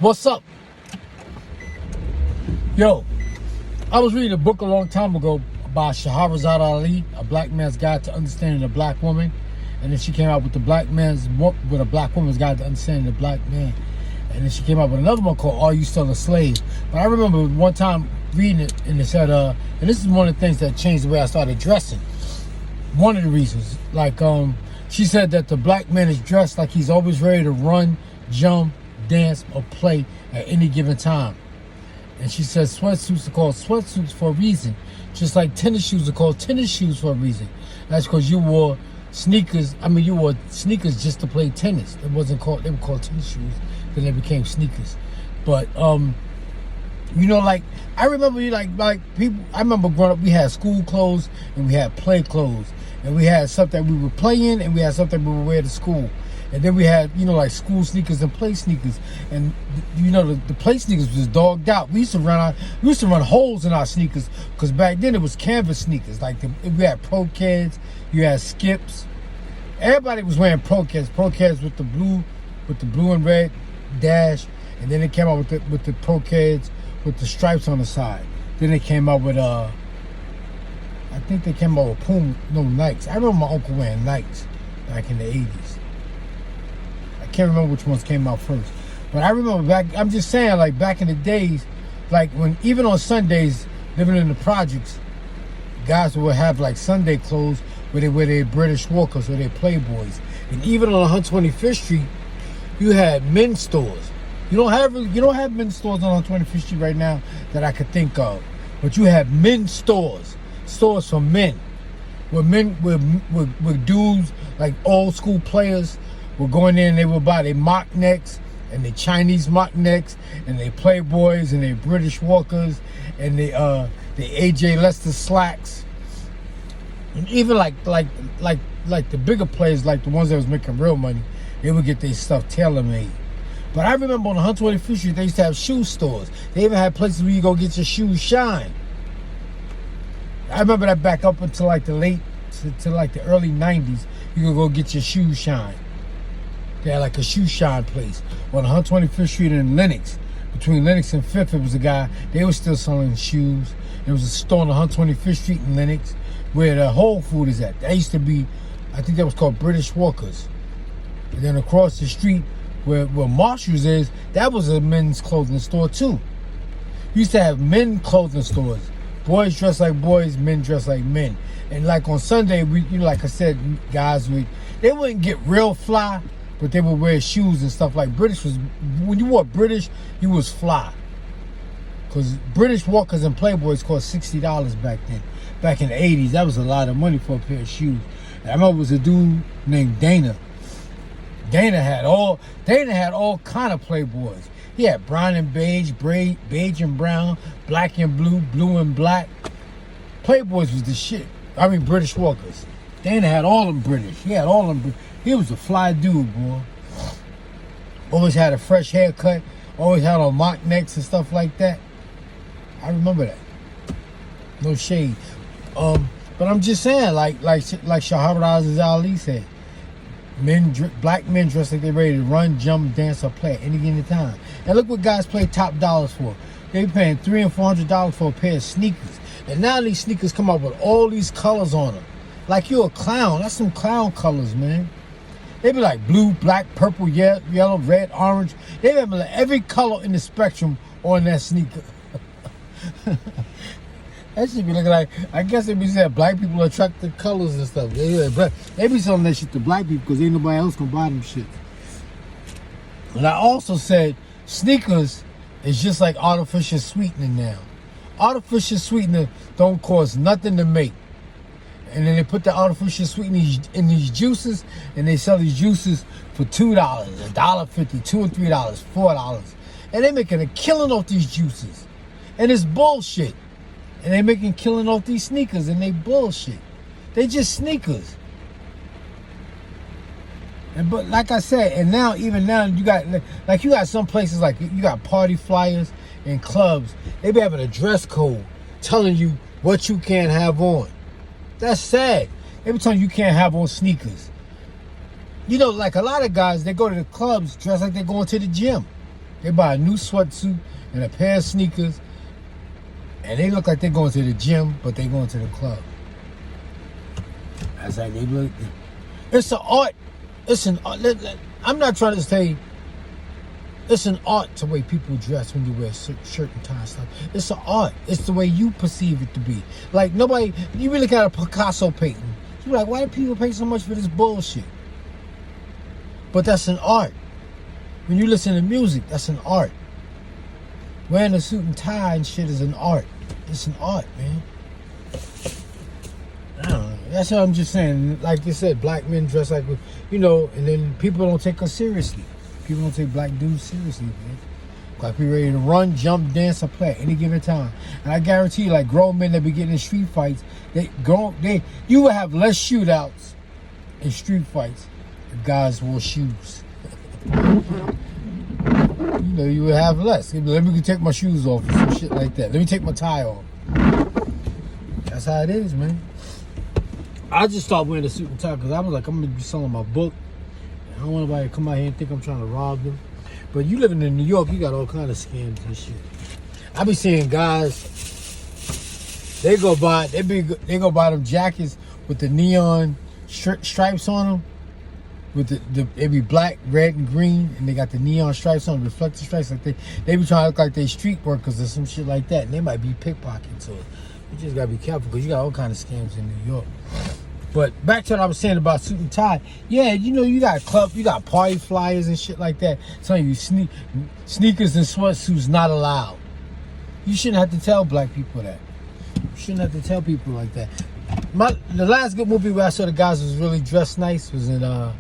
What's up? Yo, I was reading a book a long time ago by Shahrazad Ali, A Black Man's Guide to Understanding a Black Woman. And then she came out with a Black Woman's Guide to Understanding the Black Man. And then she came out with another one called Are You Still a Slave? But I remember one time reading it and it said, and this is one of the things that changed the way I started dressing. One of the reasons, she said that the black man is dressed like he's always ready to run, jump, dance, or play at any given time. And she says sweatsuits are called sweatsuits for a reason, just like tennis shoes are called tennis shoes for a reason. That's because you wore sneakers. You wore sneakers just to play tennis. They were called tennis shoes, then they became sneakers. But I remember people. I remember growing up, we had school clothes and we had play clothes, and we had stuff that we would play in, and we had something we would wear to school. And then we had, school sneakers and play sneakers. And, the play sneakers was dogged out. We used to run holes in our sneakers because back then it was canvas sneakers. We had Pro-Keds, you had Skips. Everybody was wearing Pro-Keds with the blue and red dash. And then they came out with the Pro-Keds with the stripes on the side. Then they came out with, I think they came out with Nikes. I remember my uncle wearing Nikes back in the 80s. Can't remember which ones came out first, but I remember I'm just saying, back in the days, when even on Sundays, living in the projects, guys would have Sunday clothes where they wear their British Walkers or their Playboys. And even on 125th Street, you had men's stores. You don't have men's stores on 125th Street right now that I could think of, but you have men's stores for men, where dudes old school players were going in and they would buy their mock necks and their Chinese mock necks and their Playboys and their British Walkers and the AJ Lester slacks. And even the bigger players, the ones that was making real money, they would get their stuff tailor-made. But I remember on 125th Street, they used to have shoe stores. They even had places where you go get your shoes shined. I remember that back up until the early 90s, you could go get your shoes shined. They had a shoe shine place on 125th Street in Lenox. Between Lenox and 5th, it was a guy, they were still selling shoes. There was a store on 125th Street in Lenox where the Whole Food is at. That used to be, I think that was called British Walkers. And then across the street where Marshall's is, that was a men's clothing store too. We used to have men clothing stores. Boys dress like boys, men dress like men. And on Sunday, like I said, guys, they wouldn't get real fly, but they would wear shoes and stuff. When you wore British, you was fly. Because British Walkers and Playboys cost $60 back then. Back in the 80s, that was a lot of money for a pair of shoes. And I remember it was a dude named Dana. Dana had all kind of Playboys. He had brown and beige, beige and brown, black and blue, blue and black. Playboys was the shit. British Walkers. Dana had all them British. He had all them. He was a fly dude, boy. Always had a fresh haircut. Always had on mock necks and stuff like that. I remember that. No shade. But I'm just saying, like Shahrazad Ali said, black men dress like they're ready to run, jump, dance, or play at any given time. And look what guys pay top dollars for. They paying $300 and $400 for a pair of sneakers. And now these sneakers come out with all these colors on them. Like you're a clown. That's some clown colors, man. They be blue, black, purple, yellow, red, orange. They have every color in the spectrum on that sneaker. That should be looking I guess they be saying black people attract the colors and stuff. They be selling that shit to black people because ain't nobody else gonna buy them shit. And I also said sneakers is just like artificial sweetening now. Artificial sweetener don't cost nothing to make. And then they put the artificial sweetener in these juices, and they sell these juices for $2, $1.50, $2 and $3, $4. And they're making a killing off these juices. And it's bullshit. And they're making a killing off these sneakers, and they bullshit. They just sneakers. But like I said, and now, even now, you got some places you got party flyers and clubs. They be having a dress code telling you what you can't have on. That's sad. Every time you can't have on sneakers. A lot of guys, they go to the clubs dressed like they're going to the gym. They buy a new sweatsuit and a pair of sneakers, and they look like they're going to the gym, but they're going to the club. That's how they look. It's an art. It's an art. I'm not trying to say it's an art to the way people dress when you wear shirt and tie and stuff. It's an art. It's the way you perceive it to be. Like nobody, you really got a Picasso painting. You're like, why do people pay so much for this bullshit? But that's an art. When you listen to music, that's an art. Wearing a suit and tie and shit is an art. It's an art, man. I don't know. That's what I'm just saying. Like you said, black men dress like, you know, and then people don't take us seriously. People don't take black dudes seriously, man. Like we ready to run, jump, dance, or play at any given time. And I guarantee you, like grown men that be getting in street fights, you will have less shootouts in street fights if guys wore shoes. You know, you would have less. Let me take my shoes off or some shit like that. Let me take my tie off. That's how it is, man. I just stopped wearing a suit and tie because I was like, I'm going to be selling my book. I don't want nobody to come out here and think I'm trying to rob them. But you living in New York, you got all kind of scams and shit. I be seeing guys, they go buy them jackets with the neon stripes on them. They be black, red, and green, and they got the neon stripes on, reflective stripes. Like they be trying to look like they street workers or some shit like that, and they might be pickpocketing. So you just gotta be careful because you got all kind of scams in New York. But back to what I was saying about suit and tie. Yeah, you know, you got party flyers and shit like that. Telling you sneakers and sweatsuits not allowed. You shouldn't have to tell black people that. You shouldn't have to tell people like that. The last good movie where I saw the guys was really dressed nice was in the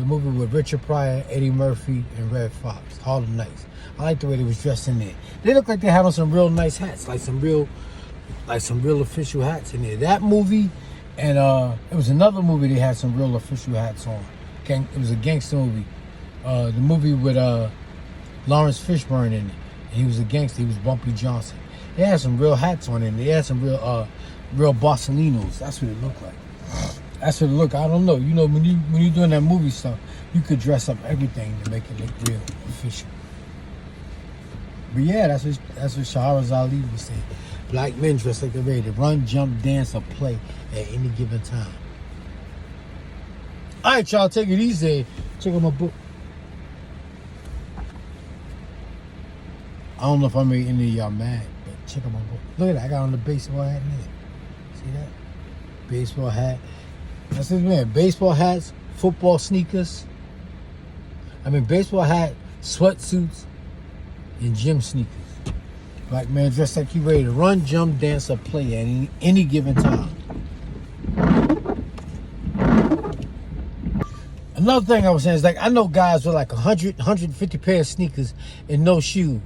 movie with Richard Pryor, Eddie Murphy, and Red Fox, Harlem Nights. I like the way they was dressed in there. They look like they had on some real nice hats, like some real official hats in there. That movie, and it was another movie they had some real official hats on. It was a gangster movie. The movie with Lawrence Fishburne in it. And he was a gangster. He was Bumpy Johnson. They had some real hats on it. They had some real Borsalinos. That's what it looked like. That's what it looked. I don't know. You know, when you're doing that movie stuff, you could dress up everything to make it look real official. But yeah, that's what Shahrazad Ali was saying. Black men dress like they're ready to run, jump, dance, or play at any given time. All right, y'all, take it easy. Check out my book. I don't know if I made any of y'all mad, but check out my book. Look at that. I got on the baseball hat in there. See that? Baseball hat. That's it, man. Baseball hats, football sneakers. Baseball hat, sweatsuits, and gym sneakers. Black man dressed like he ready to run, jump, dance, or play at any given time. Another thing I was saying is, like, I know guys with like 100, 150 pair of sneakers and no shoes.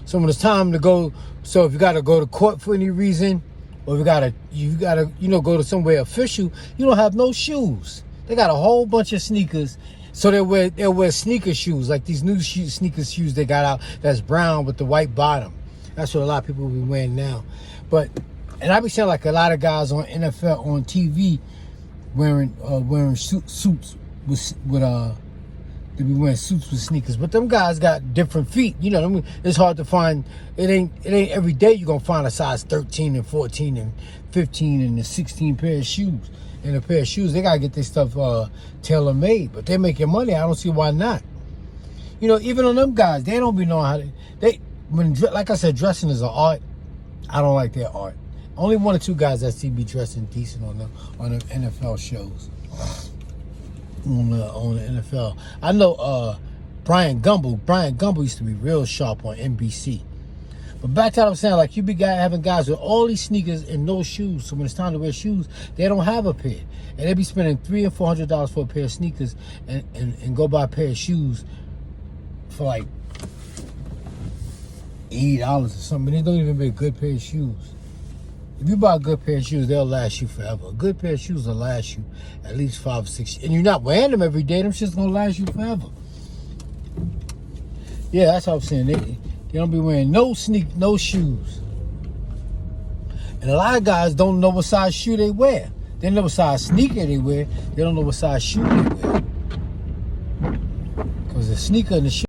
So when it's time to go, so if you got to go to court for any reason, or you gotta, go to somewhere official, you don't have no shoes. They got a whole bunch of sneakers. So they'll wear sneaker shoes, like these new sneaker shoes they got out that's brown with the white bottom. That's what a lot of people will be wearing now. And I be seeing like a lot of guys on NFL, on TV, wearing suits they be wearing suits with sneakers. But them guys got different feet. You know, it's hard to find. It ain't every day you're going to find a size 13 and 14 and 15 and a 16 pair of shoes. And a pair of shoes, they got to get their stuff tailor-made. But they're making money. I don't see why not. You know, even on them guys, they don't be knowing how to... like I said, dressing is an art. I don't like their art. Only one or two guys I see be dressing decent on the NFL shows. On the NFL. I know Brian Gumble. Brian Gumble used to be real sharp on NBC. But back to what I'm saying, like you be having guys with all these sneakers and no shoes. So when it's time to wear shoes, they don't have a pair. And they be spending $300 and $400 for a pair of sneakers and go buy a pair of shoes for like $80 or something. They don't even make a good pair of shoes. If you buy a good pair of shoes, they'll last you forever. A good pair of shoes will last you at least 5 or 6 years. And you're not wearing them every day. Them shit's gonna last you forever. Yeah, that's what I'm saying. They don't be wearing no shoes. And a lot of guys don't know what size shoe they wear. They know what size sneaker they wear. They don't know what size shoe they wear. Because the sneaker and the shoe